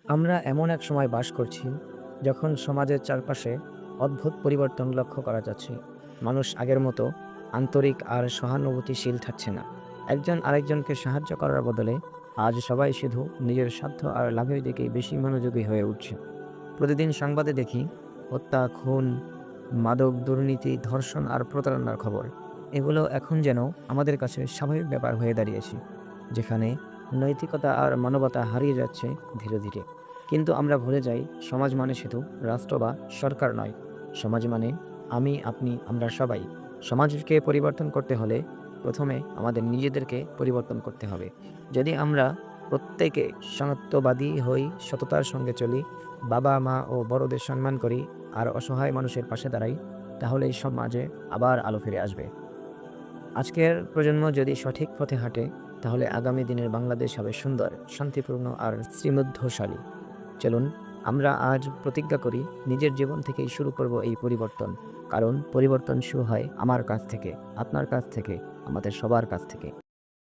আমরা এমন এক সময় বাস করছি যখন সমাজের চারপাশে অদ্ভুত পরিবর্তন লক্ষ্য করা যাচ্ছে। মানুষ আগের মতো আন্তরিক আর সহানুভূতিশীল থাকছে না। একজন আরেকজনকে সাহায্য করার বদলে আজ সবাই শুধু নিজের স্বার্থ আর লাভের দিকেই বেশি মনোযোগী হয়ে উঠছে। প্রতিদিন সংবাদে দেখি হত্যা, খুন, মাদক, দুর্নীতি, ধর্ষণ আর প্রতারণার খবর। এগুলো এখন যেন আমাদের কাছে স্বাভাবিক ব্যাপার হয়ে দাঁড়িয়েছে, যেখানে নৈতিকতা আর মানবতা হারিয়ে যাচ্ছে ধীরে ধীরে। কিন্তু আমরা ভুলে যাই, সমাজ মানে শুধু রাষ্ট্র বা সরকার নয়। সমাজ মানে আমি, আপনি, আমরা সবাই। সমাজকে পরিবর্তন করতে হলে প্রথমে আমাদের নিজেদেরকে পরিবর্তন করতে হবে। যদি আমরা প্রত্যেকে সনাত্যবাদী হই, সততার সঙ্গে চলি, বাবা-মা ও বড়দের সম্মান করি আর অসহায় মানুষের পাশে দাঁড়াই, তাহলে এই সমাজে আবার আলো ফিরে আসবে। আজকের প্রজন্ম যদি সঠিক পথে হাঁটে, তাহলে আগামী দিনের বাংলাদেশ হবে সুন্দর, শান্তিপূর্ণ আর সমৃদ্ধশালী। চলুন আমরা আজ প্রতিজ্ঞা করি, নিজের জীবন থেকেই শুরু করব এই পরিবর্তন। কারণ পরিবর্তন শুরু হয় আমার কাছ থেকে, আপনার কাছ থেকে, আমাদের সবার কাছ থেকে।